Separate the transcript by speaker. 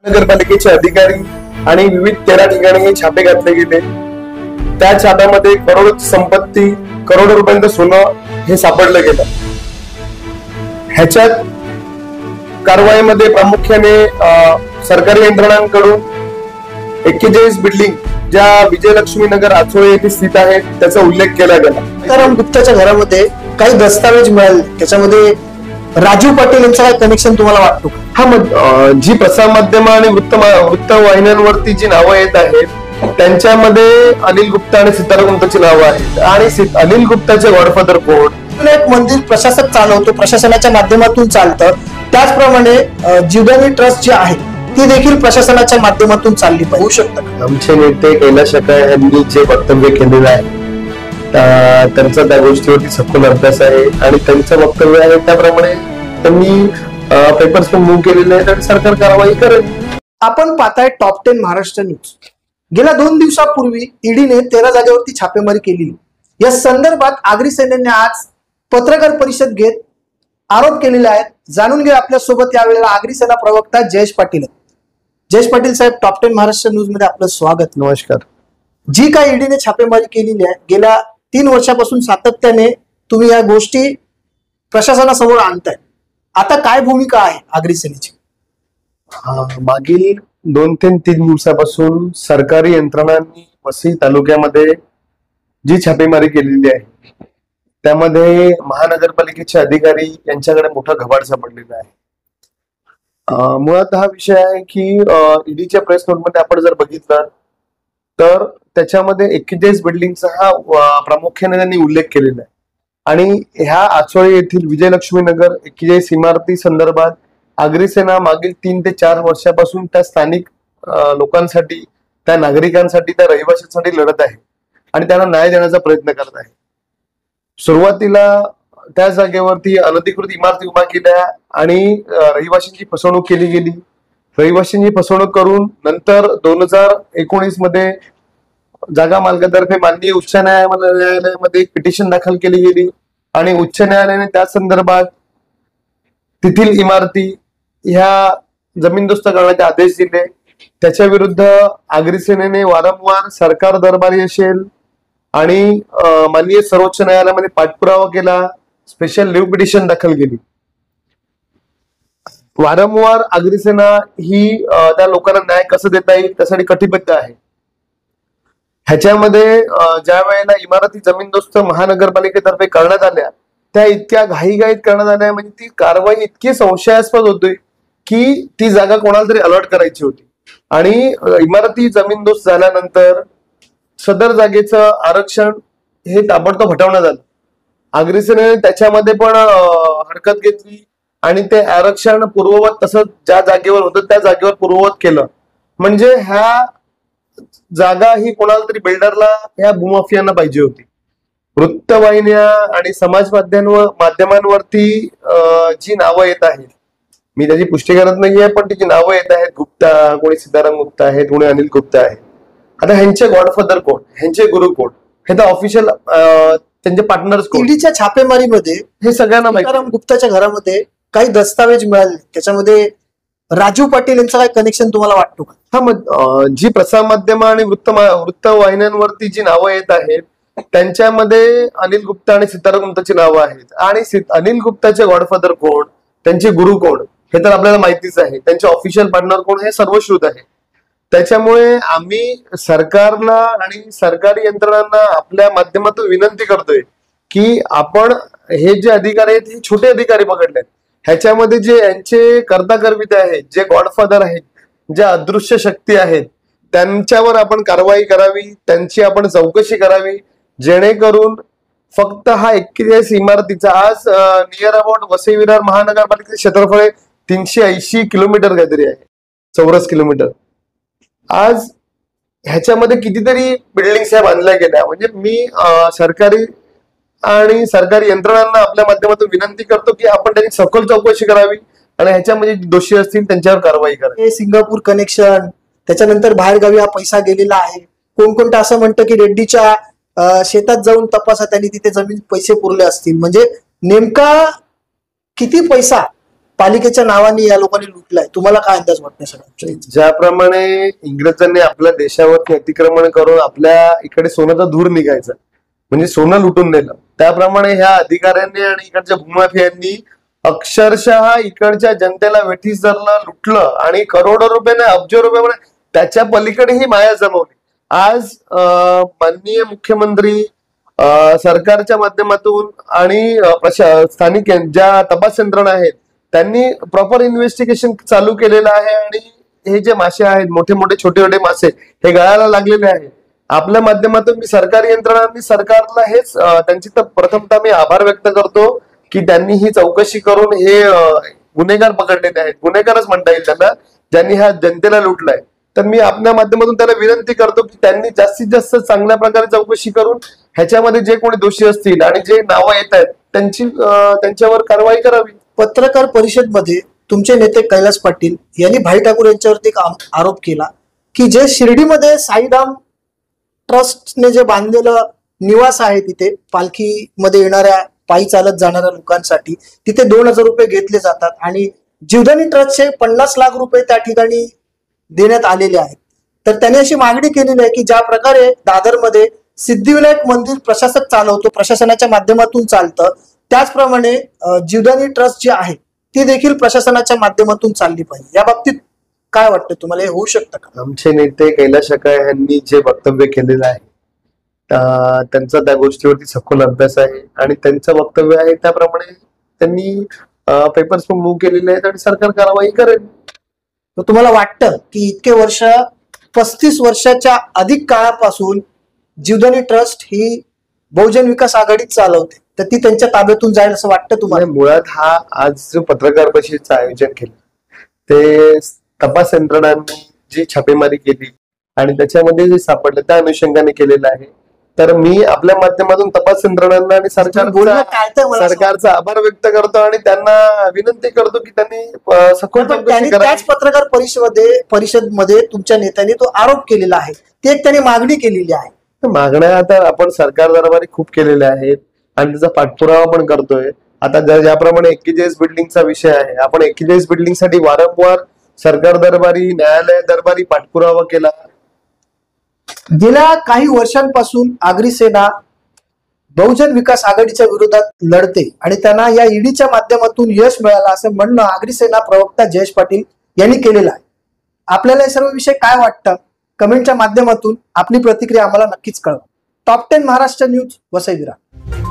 Speaker 1: नगरपालिकेचे अधिकारी आणि विविध 13 ठिकाणी छापे घातले गेले। त्या छाप्यामध्ये करोडो संपत्ती, करोडो रुपयांचं सोनं हे सापडलं गेलं। ह्याच्यात कारवाईमध्ये प्रामुख्याने सरकारी यंत्रणांकडून 41 बिल्डिंग ज्या विजयलक्ष्मी नगर आचोळे येथे स्थित आहेत त्याचा उल्लेख केला गेला।
Speaker 2: कारण गुप्ताच्या घरामध्ये काही दस्तावेज मिळाले, त्याच्यामध्ये राजू पाटील यांचं काय कनेक्शन तुम्हाला वाटतो?
Speaker 1: जी प्रसार माध्यम आणि वृत्त वाहिन्यांवरती जी नावं येत आहेत त्यांच्यामध्ये अनिल गुप्ता आणि सितारा गुप्ताची नावं आहेत। आणि अनिल गुप्ताचे गॉडफादर कोण?
Speaker 2: एक मंदिर प्रशासक चालवतो, प्रशासनाच्या माध्यमातून चालतं, त्याचप्रमाणे जीवदानी ट्रस्ट जी आहे ती देखील प्रशासनाच्या माध्यमातून चालली पाहिजे। होऊ शकतं
Speaker 1: आमचे नेते कैलाश शकाळे यांनी जे वक्तव्य केलेलं आहे त्यांचा त्या गोष्टीवरती सखोल अभ्यास आहे आणि त्यांचं वक्तव्य आहे त्याप्रमाणे त्यांनी पेपर्स पण मूव्ह केलेले आहेत आणि सरकार कारवाई करेल।
Speaker 2: आपण पाहताय टॉप 10 महाराष्ट्र न्यूज। गेल्या 2 दिवसापूर्वी ईडीने 13 जागेवरती छापेमारी केली। या संदर्भात आगरी सेनेने आज पत्रकार परिषद घेत आरोप केलेले आहेत। जाणून घेऊ आपल्या सोबत यावेळेला आगरी सेना प्रवक्ता जयेश पाटील। जयेश पाटील साहेब, टॉप 10 महाराष्ट्र न्यूज मध्ये आपलं स्वागत।
Speaker 1: नमस्कार।
Speaker 2: जी काय ईडीने छापेमारी केलेली आहे, गेल्या 3 वर्षापासून सातत्याने तुम्ही या गोष्टी प्रशासनासमोर आणताय, आता काय भूमिका आहे आगरी सेनेची?
Speaker 1: मागील 2 ते 3 दिवसापासून सरकारी यंत्रणांनी वसई तालुक्यामध्ये जी छापेमारी केलेली आहे त्यामध्ये महानगरपालिकेचे अधिकारी यांच्याकडे मोठा घबाड सापडलेला आहे। मुळात हा विषय आहे की ईडीच्या प्रेस नोटमध्ये आपण जर बघितलं तर त्याच्यामध्ये 41 बिल्डिंगचा हा प्रामुख्याने त्यांनी उल्लेख केलेला आहे। आणि ह्या आचोळे येथील विजयलक्ष्मी नगर 41 इमारती संदर्भात आगरी सेना मागील 3 ते 4 वर्षापासून त्या स्थानिक लोकांसाठी, त्या नागरिकांसाठी, त्या रहिवाशांसाठी लढत आहे आणि त्यांना न्याय देण्याचा प्रयत्न करत आहे। सुरुवातीला त्या जागेवरती अनधिकृत इमारती उभा केल्या आणि रहिवाशांची फसवणूक केली गेली। रहिवाशांची फसवणूक करून नंतर 2019 मध्ये जागा मालकातर्फे माननीय उच्च न्यायालयामध्ये एक पिटिशन दाखल केली गेली आणि उच्च न्यायालयाने त्या संदर्भात तेथील इमारती ह्या जमीनदोस्त करण्याचे आदेश दिले। त्याच्या विरुद्ध आगरी सेनेने वारंवार सरकार दरबारी असेल आणि माननीय सर्वोच्च न्यायालयामध्ये पाठपुरावा केला, स्पेशल लिव्ह पिटिशन दाखल केली। वारंवार आगरी सेना ही त्या लोकांना न्याय कसं देता येईल त्यासाठी कटिबद्ध आहे। ह्याच्यामध्ये ज्या वेळेला इमारती जमीनदोस्त महानगरपालिकेतर्फे करण्यात आल्या त्या इतक्या घाईघाईत करण्यात आल्या, म्हणजे ती कारवाई इतकी संशयास्पद होती की ती जागा कोणाला तरी अलर्ट करायची होती। आणि इमारती जमीनदोस्त झाल्यानंतर सदर जागेचं आरक्षण हे ताबडतोब हटवण्यात आलं। आगरी सेनेने त्याच्यामध्ये पण हरकत घेतली आणि ते आरक्षण पूर्ववत तसं ज्या जागेवर होतं त्या जागेवर पूर्ववत केलं। म्हणजे ह्या जागा ही कोणाला तरी बिल्डरला ह्या भूमाफियांना पाहिजे होती। वृत्तवाहिन्या आणि समाज माध्यमांवरती जी नावं येत आहेत, मी त्याची पुष्टी करत नाहीये, पण ती जी नावं येत आहेत, गुप्ता, कोणी सीताराम गुप्ता आहेत, कोणी अनिल गुप्ता आहे, आता ह्यांचे गॉडफादर कोण, ह्यांचे गुरु कोण, हे तर ऑफिशियल त्यांचे पार्टनर्स कोण?
Speaker 2: ईडीच्या छापेमारीमध्ये
Speaker 1: हे सगळ्यांना माहिती।
Speaker 2: सीताराम गुप्ताच्या घरामध्ये काही दस्तावेज मिळाले, त्याच्यामध्ये राजू पाटील यांचं काय कनेक्शन तुम्हाला वाटतो का?
Speaker 1: जी प्रसार माध्यम आणि वृत्त वाहिन्यांवरती जी नावं येत आहेत त्यांच्यामध्ये अनिल गुप्ता आणि सितारा गुप्ताची नावं आहेत। आणि अनिल गुप्ताचे गॉडफादर कोण, त्यांचे गुरु कोण हे तर आपल्याला माहितीच आहे, त्यांचे ऑफिशियल पार्टनर कोण हे सर्वश्रुत आहे। त्याच्यामुळे आम्ही सरकारला आणि सरकारी यंत्रणांना आपल्या माध्यमातून विनंती करतोय की आपण हे जे अधिकारी आहेत हे छोटे अधिकारी पकडलेत, ह्याच्यामध्ये जे यांचे कर्ता करविते आहेत, जे गॉडफादर आहेत, ज्या अदृश्य शक्ती आहेत, त्यांच्यावर आपण कारवाई करावी, त्यांची आपण चौकशी करावी, जेणेकरून फक्त हा 41 इमारतीचा आज नियर अबाउट वसई विरार महानगरपालिकेचे क्षेत्रफळ 380 किलोमीटर काहीतरी आहे, चौरस किलोमीटर। आज ह्याच्यामध्ये कितीतरी बिल्डिंग्स ह्या बांधल्या गेल्या। म्हणजे मी सरकारी आणि सरकारी यंत्रणांना आपल्या माध्यमातून विनंती करतो की आपण त्यांची सखोल चौकशी करावी आणि ह्याच्यामध्ये दोषी असतील त्यांच्यावर कारवाई करावी।
Speaker 2: सिंगापूर कनेक्शन, त्याच्यानंतर बाहेरगावी हा पैसा गेलेला आहे, कोणकोणतं असं म्हणतं की रेड्डीच्या शेतात जाऊन तपासा, त्यांनी तिथे जमीन पैसे पुरले असतील, म्हणजे नेमका किती पैसा पालिकेच्या नावाने या लोकांनी लुटलाय. तुम्हाला काय अंदाज वाटतो सगळ्यांचा?
Speaker 1: ज्याप्रमाणे इंग्रजांनी आपल्या देशावरती अतिक्रमण करून आपल्या इकडे सोन्याचा धूर निघायचा, म्हणजे सोनं लुटून नेलं, त्याप्रमाणे ह्या अधिकाऱ्यांनी आणि इकडच्या भूमाफियांनी अक्षरशः इकडच्या जनतेला वेठीस धरलं, लुटलं आणि करोडो रुपये नाही अब्ज रुपये त्याच्या पलीकडे ही माया जमवली. आज माननीय मुख्यमंत्री सरकारच्या माध्यमातून आणि स्थानिक ज्या तपास यंत्रणा आहेत त्यांनी प्रॉपर इन्व्हेस्टिगेशन चालू केलेलं आहे आणि हे जे मासे आहेत, मोठे मोठे छोटे छोटे मासे, हे गळायला लागलेले आहेत. आपल्या माध्यमातून मी सरकारी यंत्रणांनी सरकारला हेच त्यांची तर प्रथमतः मी आभार व्यक्त करतो की त्यांनी ही चौकशी करून हे गुन्हेगार पकडलेले आहेत, गुन्हेगारच म्हणता येईल त्यांना, ज्यांनी ह्या जनतेला लुटलाय. तर मी आपल्या माध्यमातून त्याला विनंती करतो की त्यांनी जास्तीत जास्त चांगल्या प्रकारे चौकशी करून ह्याच्यामध्ये जे कोणी दोषी असतील आणि जे नावं येत आहेत त्यांच्यावर कारवाई करावी.
Speaker 2: पत्रकार परिषदमध्ये तुमचे नेते कैलास पाटील यांनी भाई ठाकूर यांच्यावरती एक आरोप केला की जे शिर्डीमध्ये साईधाम ट्रस्टने जे बांधलेलं निवास आहे, तिथे पालखीमध्ये येणाऱ्या पायी चालत जाणाऱ्या लोकांसाठी तिथे 2,000 रुपये घेतले जातात आणि जीवदानी ट्रस्टचे 50 लाख रुपये त्या ठिकाणी देण्यात आलेले आहेत. तर त्यांनी अशी मागणी केलेली आहे की ज्या प्रकारे दादरमध्ये सिद्धिविनायक मंदिर प्रशासक चालवतो, प्रशासनाच्या माध्यमातून चालतं, त्याचप्रमाणे जीवदानी ट्रस्ट जी आहे ती देखील प्रशासनाच्या माध्यमातून चालली पाहिजे. या बाबतीत काय वाटतं तुम्हाला, हे होऊ शकतं का?
Speaker 1: आमचे नेते कैलास शकाय यांनी जे वक्तव्य केलेलं आहे त्यांचा त्या गोष्टीवरती सखोल अभ्यास आहे आणि त्यांचं वक्तव्य आहे त्याप्रमाणे त्यांनी पेपर्स पण मूव्ह केलेले आहेत आणि सरकार कारवाई करेल.
Speaker 2: तर तुम्हाला वाटतं की इतके वर्ष 35 वर्षाच्या अधिक काळापासून जीवदानी ट्रस्ट ही बहुजन विकास आघाडीत चालवते, तर ती त्यांच्या ताब्यातून जाईल असं वाटतं तुम्हाला?
Speaker 1: मुळात हा आज जो पत्रकार परिषदेचं आयोजन केलं ते तपास यंत्रणांनी जी छापेमारी केली आणि त्याच्यामध्ये जे सापडलं त्या अनुषंगाने केलेलं आहे. तर मी आपल्या माध्यमातून तपास यंत्रणांना आणि सरकारचा आभार व्यक्त करतो आणि त्यांना विनंती करतो की त्यांनी सखोल चौकशी करावी.
Speaker 2: त्याच पत्रकार परिषदमध्ये तुमच्या नेत्यांनी तो आरोप केलेला आहे, ती एक त्यांनी मागणी केलेली आहे.
Speaker 1: मागण्या आता आपण सरकार दरबारी खूप केलेल्या आहेत आणि त्याचा पाठपुरावा पण करतोय. आता ज्याप्रमाणे 41 बिल्डिंगचा विषय आहे, आपण 41 बिल्डिंग साठी वारंवार सरकार दरबारी, न्यायालय दरबारी पाठपुरावा केला.
Speaker 2: गेल्या काही वर्षांपासून आगरी सेना बहुजन विकास आघाडीच्या विरोधात लढते आणि त्यांना या ईडीच्या माध्यमातून यश मिळालं असं म्हणणं आगरी सेना प्रवक्ता जयेश पाटील यांनी केलेलं आहे. आपल्याला हे सर्व विषय काय वाटतं, कमेंटच्या माध्यमातून आपली प्रतिक्रिया आम्हाला नक्कीच कळवा. Top 10 Maharashtra news, Vasai Virar.